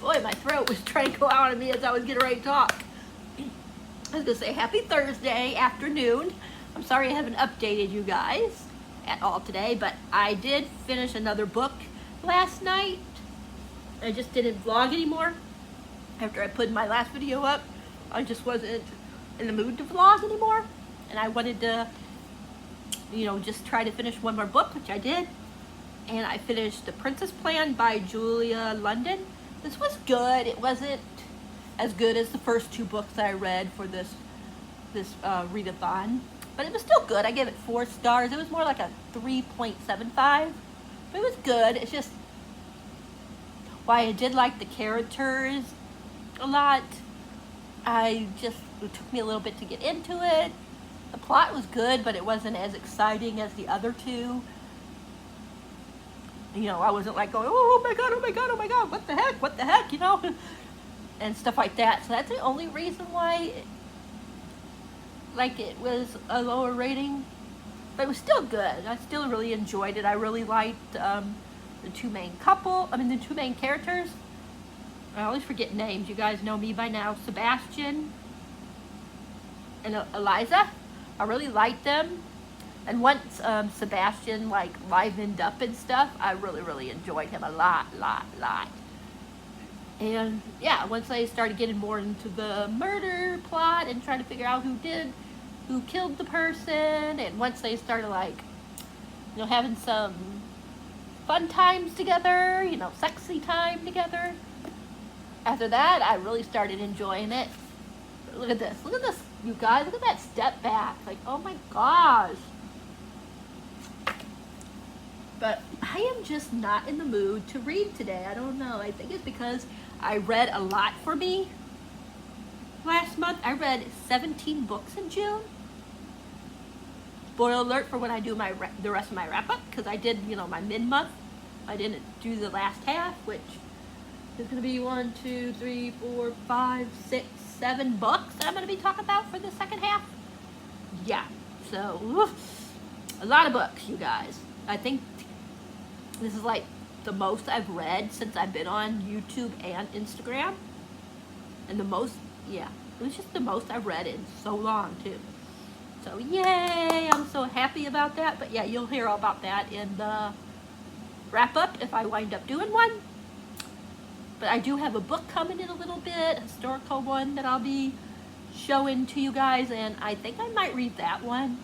Boy, my throat was trying to go out on me as I was getting ready to talk. I was gonna say happy Thursday afternoon. I'm sorry I haven't updated you guys at all today, but I did finish another book last night. I just didn't vlog anymore. After I put my last video up, I just wasn't in the mood to vlog anymore. And I wanted to, just try to finish one more book, which I did. And I finished The Princess Plan by Julia London. This was good. It wasn't as good as the first two books that I read for this readathon, but it was still good. I gave it 4 stars. It was more like a 3.75, but it was good. It's just why I did like the characters a lot. It took me a little bit to get into it. The plot was good, but it wasn't as exciting as the other two. I wasn't like going, oh my god, oh my god, oh my god, what the heck, and stuff like that. So that's the only reason why it was a lower rating, but it was still good. I still really enjoyed it. I really liked the two main characters. I always forget names. You guys know me by now. Sebastian and Eliza. I really liked them. And once Sebastian livened up and stuff, I really enjoyed him a lot. And yeah, once they started getting more into the murder plot and trying to figure out who killed the person, and once they started having some fun times together, sexy time together, after that, I really started enjoying it. Look at this, you guys, look at that step back, oh my gosh. But I am just not in the mood to read today. I don't know. I think it's because I read a lot for me last month. I read 17 books in June. Spoiler alert for when I do the rest of my wrap-up, because I did, my mid-month. I didn't do the last half, which is going to be 1, 2, 3, 4, 5, 6, 7 books that I'm going to be talking about for the second half. Yeah, so a lot of books, you guys. I think this is the most I've read since I've been on YouTube and Instagram. And it was just the most I've read in so long too. So yay, I'm so happy about that. But yeah, you'll hear all about that in the wrap up if I wind up doing one. But I do have a book coming in a little bit, a historical one that I'll be showing to you guys, and I think I might read that one,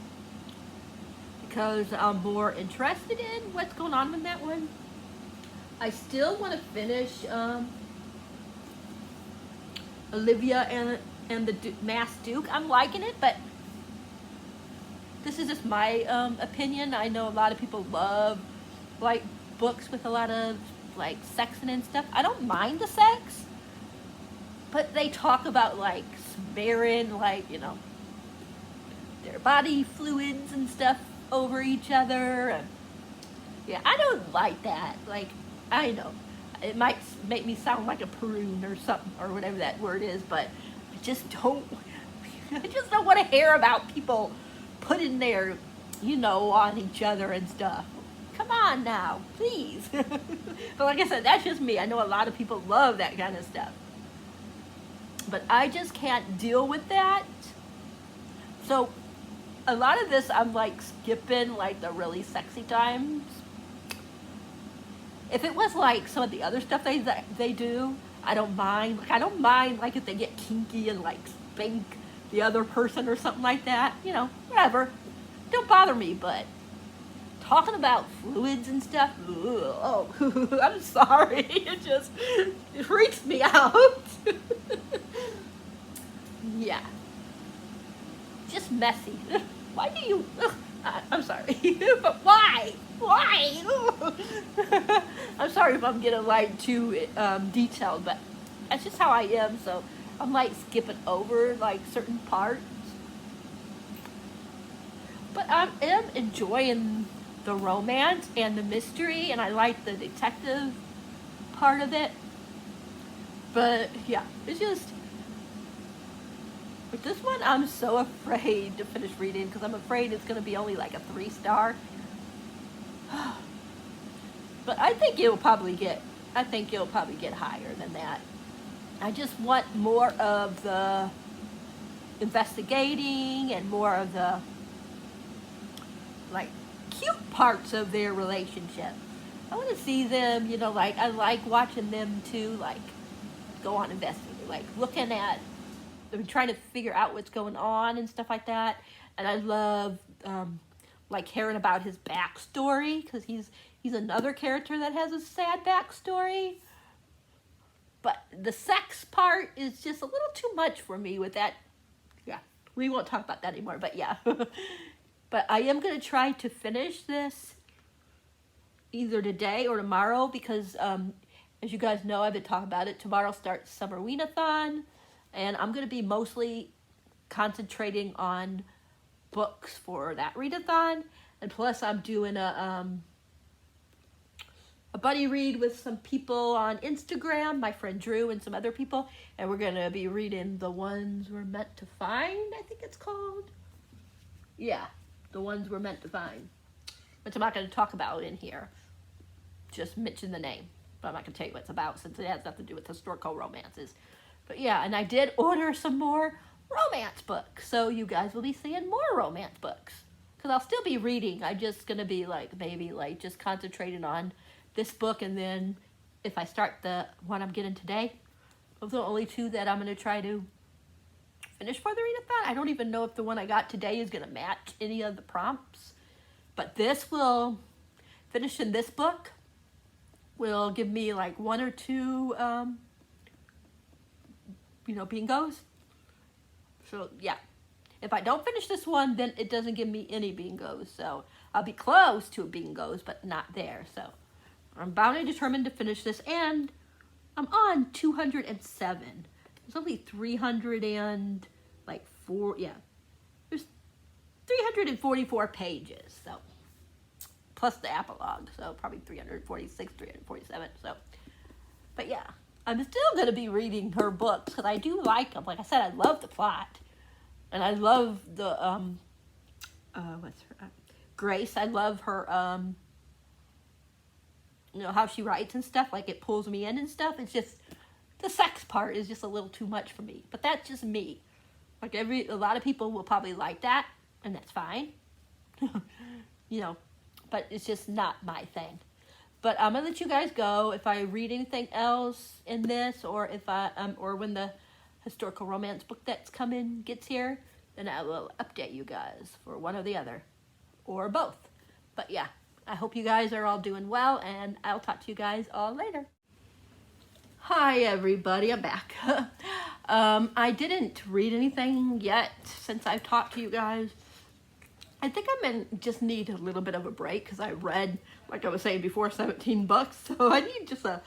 because I'm more interested in what's going on with that one. I still want to finish Olivia and the Masked Duke. I'm liking it, but this is just my opinion. I know a lot of people love books with a lot of sex and stuff. I don't mind the sex, but they talk about smearing their body fluids and stuff over each other, and yeah, I don't like that. I know it might make me sound like a prune or something, or whatever that word is, but I just don't want to hear about people putting their on each other and stuff. Come on now, please. But like I said, that's just me. I know a lot of people love that kind of stuff, but I just can't deal with that. So a lot of this I'm skipping the really sexy times. If it was some of the other stuff they do, I don't mind. I don't mind if they get kinky and spank the other person or something like that. Whatever. Don't bother me, but talking about fluids and stuff, I'm sorry. It freaks me out. Yeah. Just messy. Why do you... I'm sorry. But why? I'm sorry if I'm getting too detailed, but that's just how I am. So I'm skipping over certain parts. But I am enjoying the romance and the mystery, and I like the detective part of it. But yeah, it's just... With this one, I'm so afraid to finish reading, because I'm afraid it's going to be only a 3-star. But I think it will probably get I think you'll probably get higher than that. I just want more of the investigating and more of the like cute parts of their relationship. I want to see them, you know, like I like watching them too, like go on investigating, like looking at, trying to figure out what's going on and stuff like that. And I love like hearing about his backstory because he's another character that has a sad backstory. But the sex part is just a little too much for me with that. Yeah, we won't talk about that anymore, but yeah. But I am going to try to finish this either today or tomorrow because, as you guys know, I've been talking about it. Tomorrow starts Summer Weanathon, and I'm going to be mostly concentrating on books for that readathon. And plus, I'm doing a buddy read with some people on Instagram, my friend Drew and some other people, and we're going to be reading The Ones We're Meant to Find, I think it's called. Yeah, The Ones We're Meant to Find, which I'm not going to talk about in here. Just mention the name, but I'm not going to tell you what it's about since it has nothing to do with historical romances. But yeah, and I did order some more romance books, so you guys will be seeing more romance books. Because I'll still be reading. I'm just going to be like, maybe like just concentrating on this book, and then if I start the one I'm getting today, those are the only two that I'm going to try to finish for the readathon. I don't even know if the one I got today is going to match any of the prompts, but this will, finishing this book will give me like one or two, bingos. So yeah, if I don't finish this one, then it doesn't give me any bingos. So I'll be close to a bingos, but not there. So I'm bound and determined to finish this, and I'm on 207. There's only 344 pages, so plus the epilogue, so probably 346, 347. So, but yeah, I'm still gonna be reading her books because I do like them. Like I said, I love the plot, and I love the what's her Grace. I love her how she writes and stuff, like it pulls me in and stuff. It's just, the sex part is just a little too much for me, but that's just me. Like a lot of people will probably like that, and that's fine. But it's just not my thing. But I'm gonna let you guys go. If I read anything else in this, or if I, or when the historical romance book that's coming gets here, then I will update you guys for one or the other, or both. But yeah, I hope you guys are all doing well, and I'll talk to you guys all later. Hi everybody, I'm back. I didn't read anything yet since I've talked to you guys. I think just need a little bit of a break because I read, like I was saying before, 17 books. So I need just a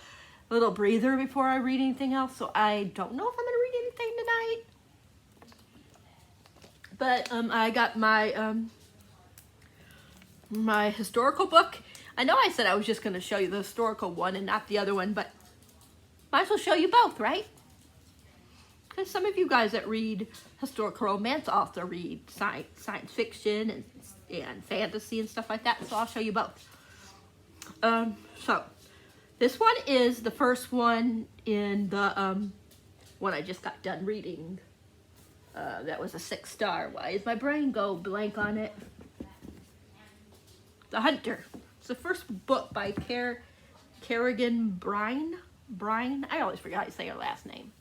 little breather before I read anything else. So I don't know if I'm going to read anything tonight. But I got my my historical book. I know I said I was just going to show you the historical one and not the other one, but might as well show you both, right? Because some of you guys that read historical romance also read science fiction and fantasy and stuff like that, so I'll show you both. So this one is the first one in the one I just got done reading. That was a 6-star. Why does my brain go blank on it? The Hunter. It's the first book by Kerrigan Bryant. I always forget how to say her last name.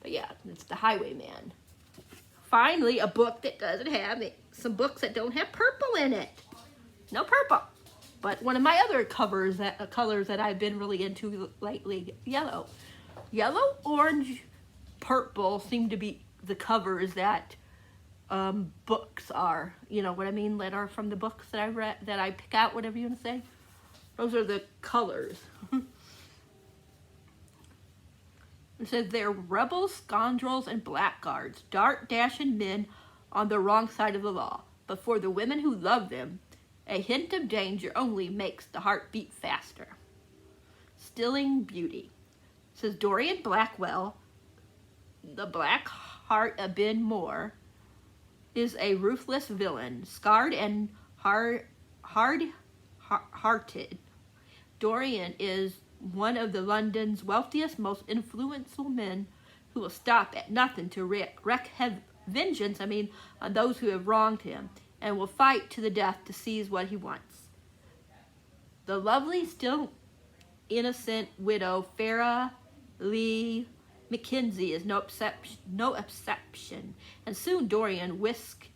But yeah, it's The Highwayman. Finally, a book that doesn't have some books that don't have purple in it. No purple. But one of my other colors that I've been really into lately, yellow. Yellow, orange, purple seem to be the covers that books are. You know what I mean? That are from the books that I read, that I pick out, whatever you want to say. Those are the colors. It says they're rebels, scoundrels, and blackguards, dark, dashing men on the wrong side of the law. But for the women who love them, a hint of danger only makes the heart beat faster. Stilling Beauty. It says Dorian Blackwell, the Black Heart of Ben Moore, is a ruthless villain, scarred and hard-hearted. Dorian is one of the London's wealthiest, most influential men, who will stop at nothing to wreak vengeance, on those who have wronged him, and will fight to the death to seize what he wants. The lovely, still innocent widow, Farah Lee Mackenzie, is no exception, and soon Dorian whisked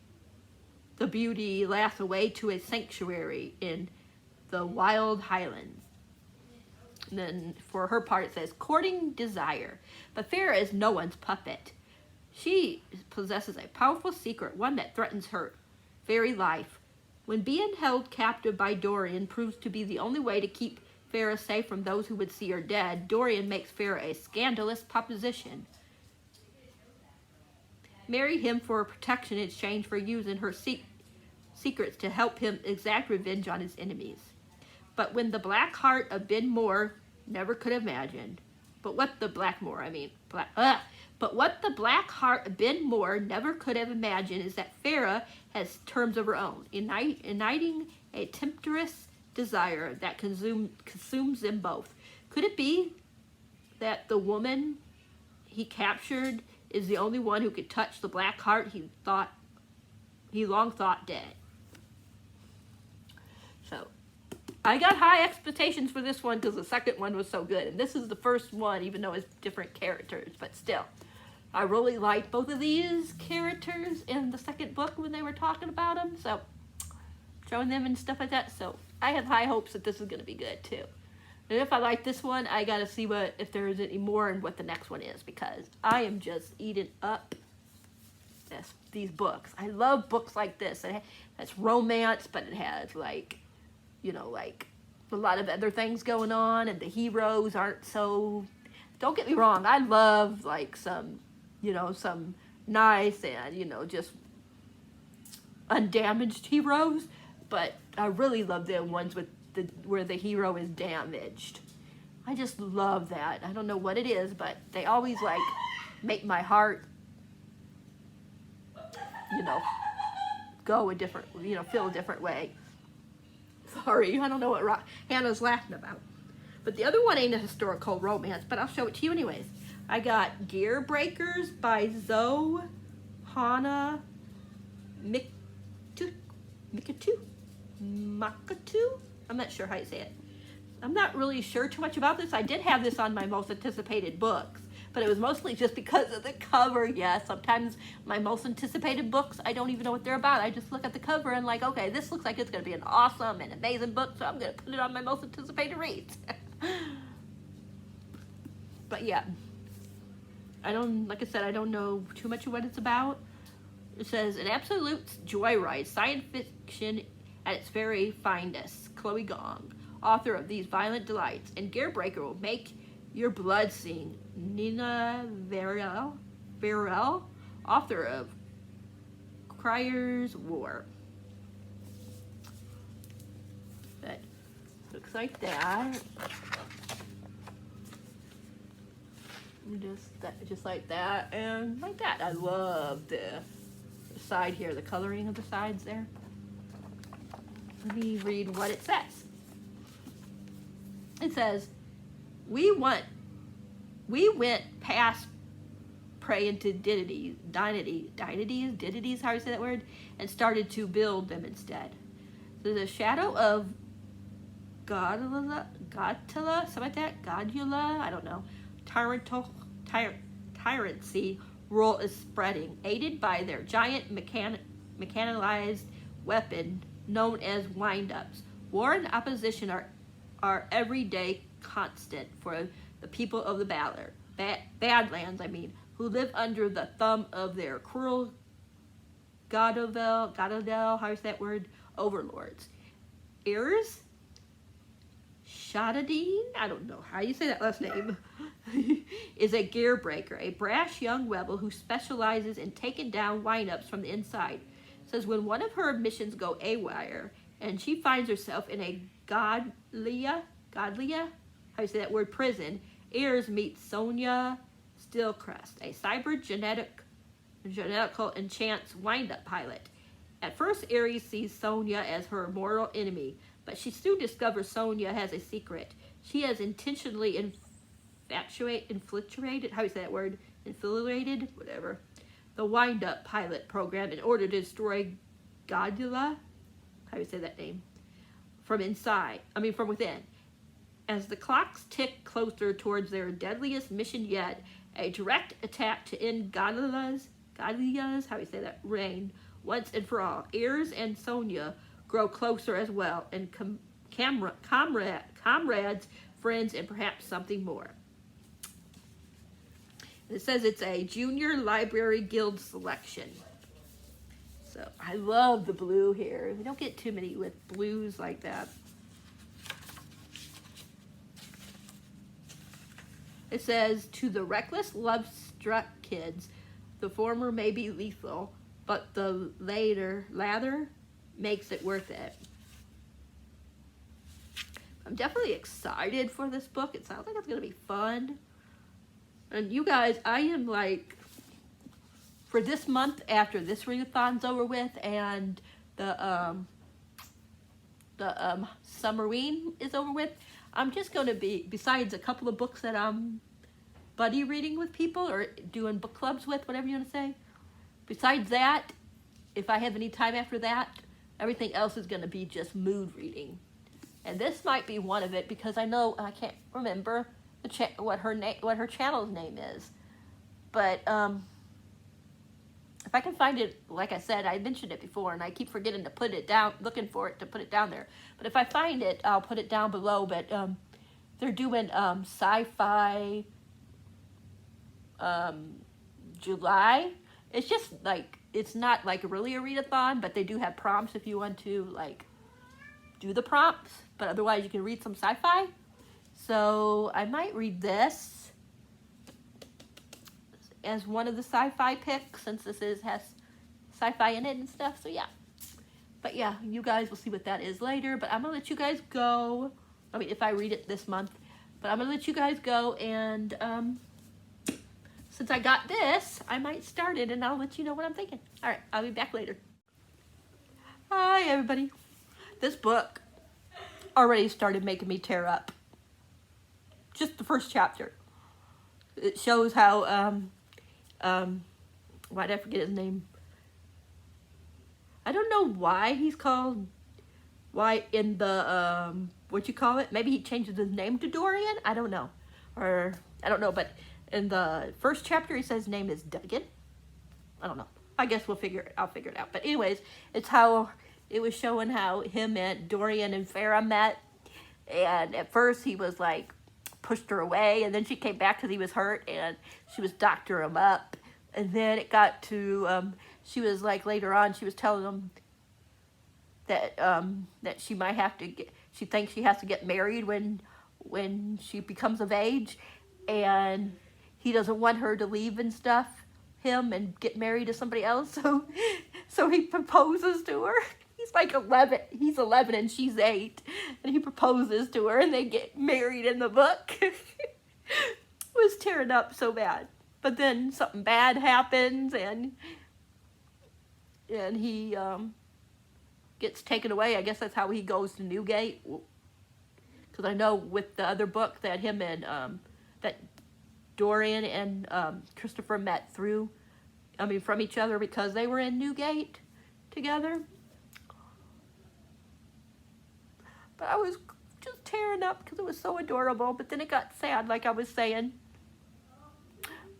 the beauty lass away to a sanctuary in the wild Highlands. And then for her part it says, courting desire. But Farah is no one's puppet. She possesses a powerful secret, one that threatens her very life. When being held captive by Dorian proves to be the only way to keep Farah safe from those who would see her dead, Dorian makes Farah a scandalous proposition. Marry him for protection in exchange for using her secrets to help him exact revenge on his enemies. But when the black heart of Ben Moore never could have imagined, but what the black heart of Ben Moore never could have imagined is that Farah has terms of her own, igniting a tempestuous desire that consumes them both. Could it be that the woman he captured is the only one who could touch the black heart he long thought dead? So, I got high expectations for this one because the second one was so good. And this is the first one, even though it's different characters. But still, I really liked both of these characters in the second book when they were talking about them. So, showing them and stuff like that. So, I have high hopes that this is going to be good too. And if I like this one, I got to see if there's any more and what the next one is. Because I am just eating up these books. I love books like this. It's romance, but it has like a lot of other things going on, and the heroes aren't so, don't get me wrong, I love like some nice and, just undamaged heroes, but I really love the ones where the hero is damaged. I just love that. I don't know what it is, but they always like make my heart, go a different, feel a different way. Sorry, I don't know what Hannah's laughing about. But the other one ain't a historical romance, but I'll show it to you anyways. I got Gear Breakers by Zoe Hana Makatu. I'm not sure how you say it. I'm not really sure too much about this. I did have this on my most anticipated books, but it was mostly just because of the cover. Yeah, sometimes my most anticipated books, I don't even know what they're about. I just look at the cover and like, okay, this looks like it's going to be an awesome and amazing book, so I'm going to put it on my most anticipated reads. But yeah, like I said, I don't know too much of what it's about. It says, an absolute joyride, science fiction at its very finest. Chloe Gong, author of these violent delights, and Gearbreaker will make your blood sing. Nina Varel, author of Crier's War. That looks like that. Just like that, and like that. I love the side here, the coloring of the sides there. Let me read what it says. It says, we went past praying to deities, how do you say that word? And started to build them instead. So the shadow of Godula, something like that, Godula, I don't know, tyrancy rule is spreading, aided by their giant mechanized weapon known as wind-ups. War and opposition are everyday constant for the people of the Badlands, who live under the thumb of their cruel Gododel, how is that word? Overlords. Ears? Shadadine, I don't know how you say that last name, is a gear breaker, a brash young rebel who specializes in taking down wind-ups from the inside. Says when one of her missions go awry and she finds herself in a Godlia, how do you say that word, prison, Ayers meets Sonia Stillcrest, a genetical enchants wind-up pilot. At first, Ares sees Sonia as her mortal enemy, but she soon discovers Sonia has a secret. She has intentionally infiltrated, how do you say that word? Infiltrated, whatever, the wind-up pilot program in order to destroy Godula, how do you say that name? From within. As the clocks tick closer towards their deadliest mission yet, a direct attack to end Godlia's, how do you say that, reign once and for all. Ears and Sonia grow closer as well, and comrades, friends, and perhaps something more. It says it's a Junior Library Guild selection. So I love the blue here. We don't get too many with blues like that. It says, to the reckless, love-struck kids, the former may be lethal, but the latter makes it worth it. I'm definitely excited for this book. It sounds like it's going to be fun. And you guys, I am like, for this month, after this readathon's over with and the Summerween is over with, I'm just going to be, besides a couple of books that I'm buddy reading with people or doing book clubs with, whatever you want to say, besides that, if I have any time after that, everything else is going to be just mood reading. And this might be one of it because I know, I can't remember what her channel's name is. But if I can find it, like I said, I mentioned it before and I keep forgetting to put it down, looking for it to put it down there. But if I find it, I'll put it down below. But they're doing sci-fi July. It's just like, it's not like really a readathon, but they do have prompts if you want to like do the prompts. But otherwise you can read some sci-fi. So I might read this as one of the sci-fi picks, since this has sci-fi in it and stuff. So yeah. But yeah, you guys will see what that is later. But I'm going to let you guys go. I mean, if I read it this month. But I'm going to let you guys go. And since I got this, I might start it and I'll let you know what I'm thinking. All right, I'll be back later. Hi, everybody. This book already started making me tear up. Just the first chapter. It shows how, why did I forget his name? I don't know why he's called, why in the, what you call it? Maybe he changes his name to Dorian? I don't know. Or, I don't know, but in the first chapter he says his name is Duggan. I don't know. I guess I'll figure it out. But anyways, it's how, it was showing how him and Dorian and Farah met. And at first he was like, pushed her away, and then she came back because he was hurt, and she was doctoring him up. And then it got to, she was like, later on, she was telling him that that she might have to get, she thinks she has to get married when she becomes of age, and he doesn't want her to leave and stuff, him, and get married to somebody else, so he proposes to her. He's like 11, he's 11 and she's 8, and he proposes to her and they get married in the book. It was tearing up so bad. But then something bad happens and he gets taken away. I guess that's how he goes to Newgate. Because I know with the other book that him and, that Dorian and Christopher met from each other because they were in Newgate together. But I was just tearing up because it was so adorable. But then it got sad, like I was saying.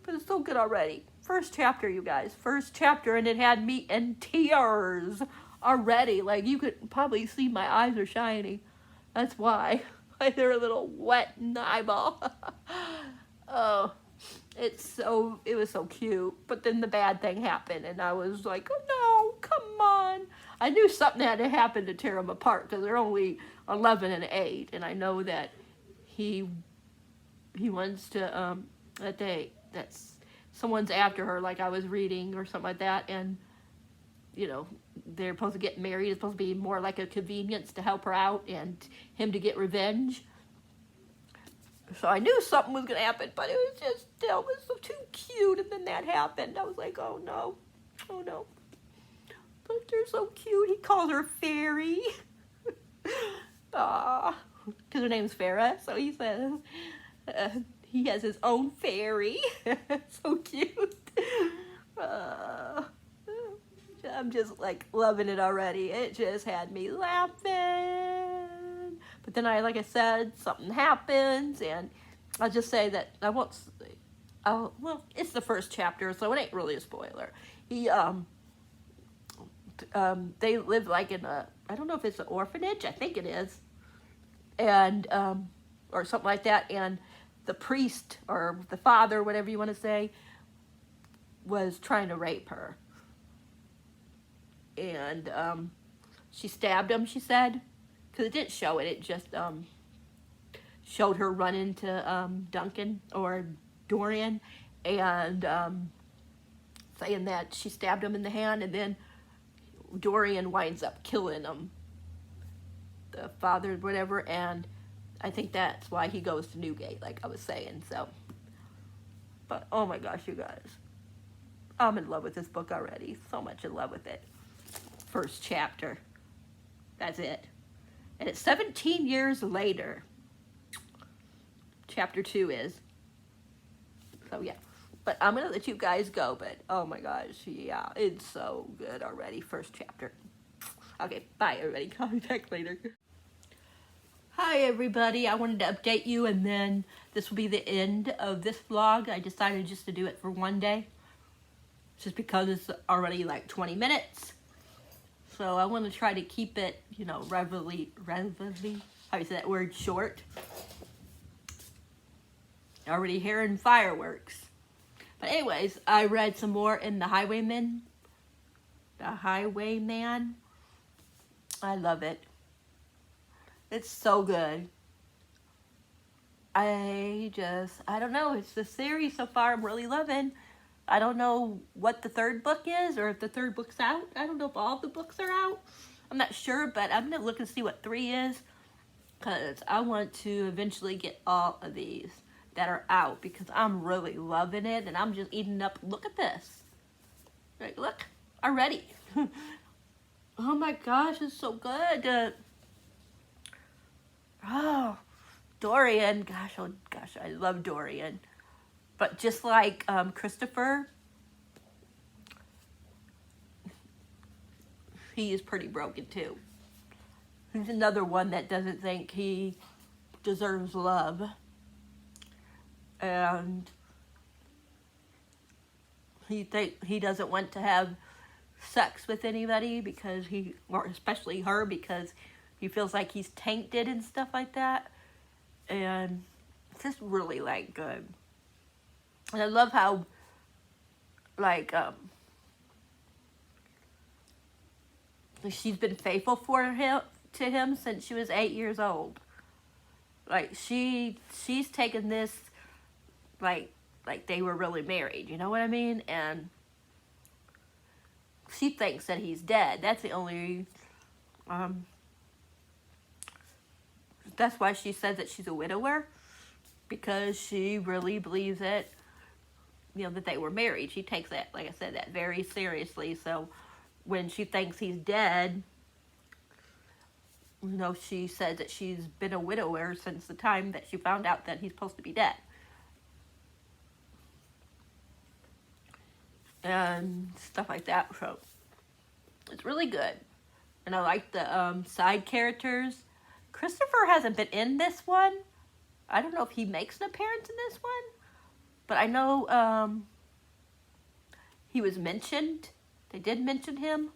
But it's so good already. First chapter, you guys. First chapter, and it had me in tears already. Like, you could probably see my eyes are shiny. That's why. They're a little wet in the eyeball. Oh, it was so cute. But then the bad thing happened, and I was like, oh no, come on. I knew something had to happen to tear them apart because they're only 11 and 8, and I know that he wants to that's someone's after her, like I was reading or something like that, and you know they're supposed to get married. It's supposed to be more like a convenience to help her out and him to get revenge. So I knew something was gonna happen, but it was just still was so too cute, and then that happened. I was like, oh no. But they're so cute. He calls her Fairy. Ah, because her name's Farah. So he says he has his own fairy. So cute. Uh, I'm just like loving it already. It just had me laughing. But then like I said, something happens, and I'll just say that I won't. Well, it's the first chapter, so it ain't really a spoiler. They live like in I don't know if it's an orphanage. I think it is, and or something like that. And the priest or the father, whatever you want to say, was trying to rape her. And she stabbed him, she said, because it didn't show it. It just showed her run into Duncan or Dorian and saying that she stabbed him in the hand, and then Dorian winds up killing him, the father, whatever, and I think that's why he goes to Newgate, like I was saying. So, but oh my gosh, you guys, I'm in love with this book already. So much in love with it. First chapter. That's it. And it's 17 years later. Chapter 2 is. So yeah. But I'm going to let you guys go. But oh my gosh. Yeah. It's so good already. First chapter. Okay. Bye everybody. Call me back later. Hi everybody. I wanted to update you. And then this will be the end of this vlog. I decided just to do it for one day. Just because it's already like 20 minutes. So I want to try to keep it, you know, relatively, how do you say that word, short. Already hearing fireworks. But anyways, I read some more in The Highwayman. The Highwayman. I love it. It's so good. I don't know. It's the series so far I'm really loving. I don't know what the third book is, or if the third book's out. I don't know if all the books are out. I'm not sure, but I'm going to look and see what 3 is. Because I want to eventually get all of these that are out. Because I'm really loving it. And I'm just eating up. Look at this. Like, look. Already. Oh my gosh, it's so good. Oh, Dorian. Gosh, oh gosh, I love Dorian. But just like Christopher, he is pretty broken too. He's another one that doesn't think he deserves love. And he doesn't want to have sex with anybody because or especially her, because he feels like he's tainted and stuff like that. And it's just really like good. And I love how, like, she's been faithful to him since she was 8 years old. Like, she's taken this, like they were really married, you know what I mean? And she thinks that he's dead. That's the only, that's why she says that she's a widower. Because she really believes it. You know, that they were married. She takes that, like I said, that very seriously. So when she thinks he's dead, you know, she says that she's been a widower since the time that she found out that he's supposed to be dead. And stuff like that. So it's really good. And I like the side characters. Christopher hasn't been in this one. I don't know if he makes an appearance in this one. But I know he was mentioned. They did mention him.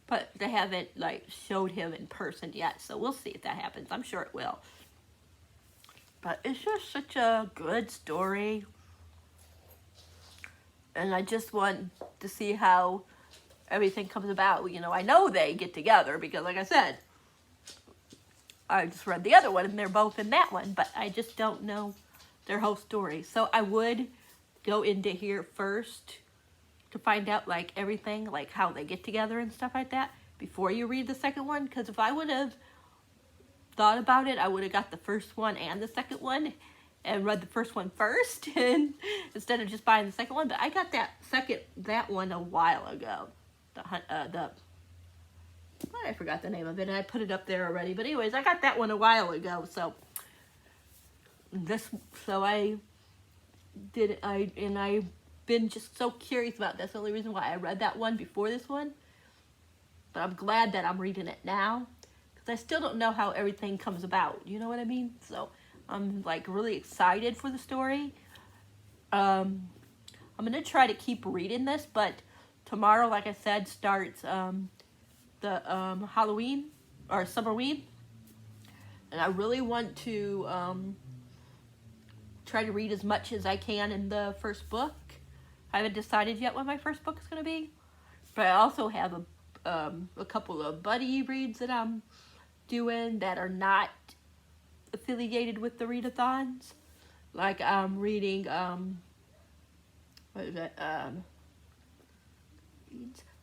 But they haven't, like, showed him in person yet. So we'll see if that happens. I'm sure it will. But it's just such a good story. And I just want to see how everything comes about. You know, I know they get together because, like I said, I just read the other one and they're both in that one. But I just don't know their whole story. So I would go into here first to find out, like, everything, like how they get together and stuff like that before you read the second one. Because if I would have thought about it, I would have got the first one and the second one and read the first one first and instead of just buying the second one. But I got that one a while ago. I forgot the name of it, and I put it up there already. But anyways, I got that one a while ago, so I've been just so curious about that's the only reason why I read that one before this one. But I'm glad that I'm reading it now, because I still don't know how everything comes about. You know what I mean? So I'm like really excited for the story. I'm gonna try to keep reading this, but tomorrow, like I said, starts the Halloween or Summerween, and I really want to try to read as much as I can in the first book. I haven't decided yet what my first book is going to be, but I also have a couple of buddy reads that I'm doing that are not affiliated with the readathons. Like I'm reading what is it?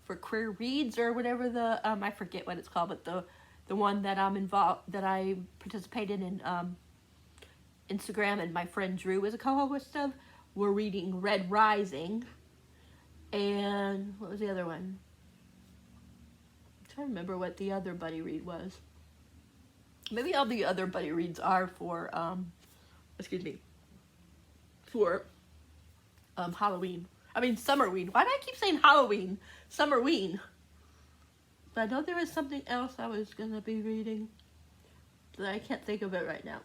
For Queer Reads or whatever the I forget what it's called, but the one that I'm involved that I participated in Instagram and my friend Drew is a co-host of. We're reading Red Rising, and what was the other one? I'm trying to remember what the other buddy read was. Maybe all the other buddy reads are for for Halloween. I mean Summerween. Why do I keep saying Halloween? Summerween. But I know there was something else I was gonna be reading that I can't think of it right now.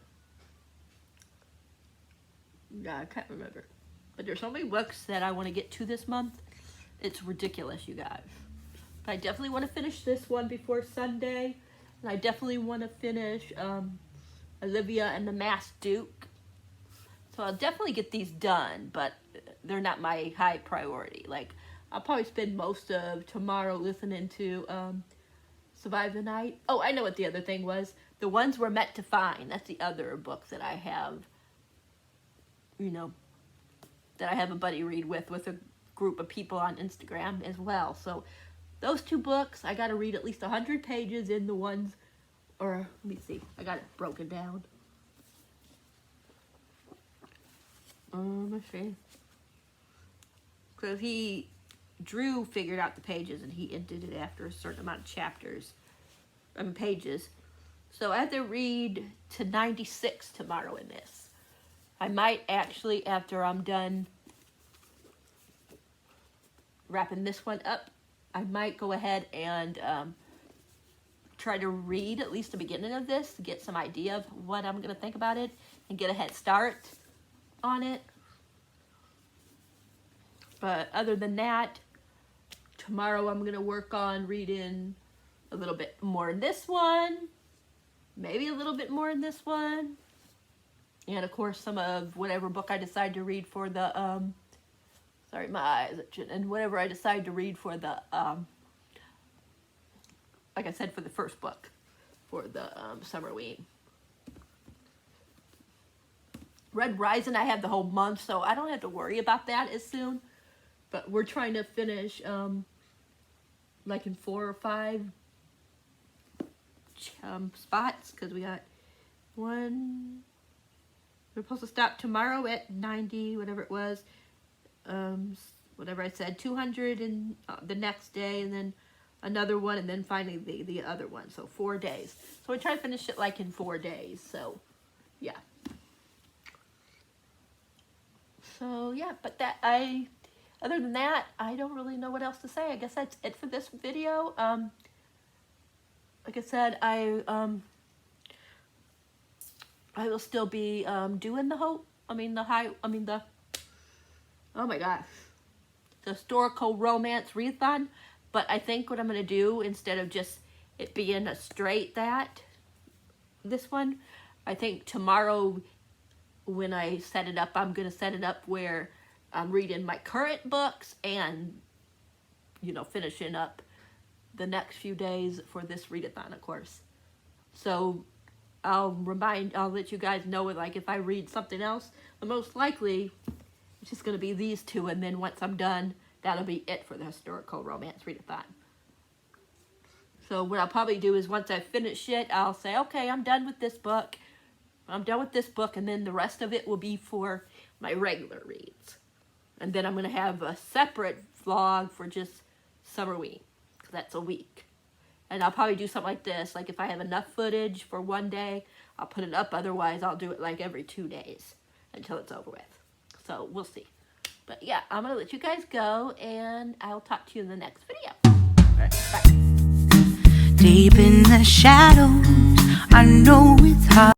Yeah, I can't remember. But there's so many books that I want to get to this month. It's ridiculous, you guys. But I definitely want to finish this one before Sunday. And I definitely want to finish Olivia and the Masked Duke. So I'll definitely get these done, but they're not my high priority. Like, I'll probably spend most of tomorrow listening to Survive the Night. Oh, I know what the other thing was. The Ones We're Meant to Find. That's the other book that I have, you know, that I have a buddy read with a group of people on Instagram as well. So those two books, I got to read at least 100 pages in the ones, or let me see, I got it broken down. Let's see. Because Drew figured out the pages and he ended it after a certain amount of chapters, pages. So I have to read to 96 tomorrow in this. I might actually, after I'm done wrapping this one up, I might go ahead and try to read at least the beginning of this to get some idea of what I'm going to think about it and get a head start on it. But other than that, tomorrow I'm going to work on reading a little bit more in this one, maybe a little bit more in this one, and of course some of whatever book I decide to read for the sorry, my eyes itching, and whatever I decide to read for the like I said, for the first book for the Summerween. Red Rising, I have the whole month, so I don't have to worry about that as soon. But we're trying to finish like in 4 or 5 spots, because we got one. We're supposed to stop tomorrow at 90, whatever it was. Whatever I said, 200 in the next day, and then another one, and then finally the other one. So 4 days. So we try to finish it like in 4 days. So yeah. So yeah, but other than that, I don't really know what else to say. I guess that's it for this video. Like I said, I will still be doing the oh my gosh, the historical romance readathon. But I think what I'm going to do, instead of just it being a straight this one, I think tomorrow when I set it up, I'm going to set it up where I'm reading my current books and, you know, finishing up the next few days for this readathon, of course. So I'll let you guys know, like, if I read something else, the most likely it's just going to be these two, and then once I'm done, that'll be it for the historical romance readathon. So what I'll probably do is once I finish it, I'll say, okay, I'm done with this book. I'm done with this book, and then the rest of it will be for my regular reads. And then I'm going to have a separate vlog for just Summerween, because that's a week. And I'll probably do something like this. Like if I have enough footage for one day, I'll put it up. Otherwise, I'll do it like every 2 days until it's over with. So we'll see. But yeah, I'm going to let you guys go, and I'll talk to you in the next video. All right, bye. Deep in the shadows, I know it's hard.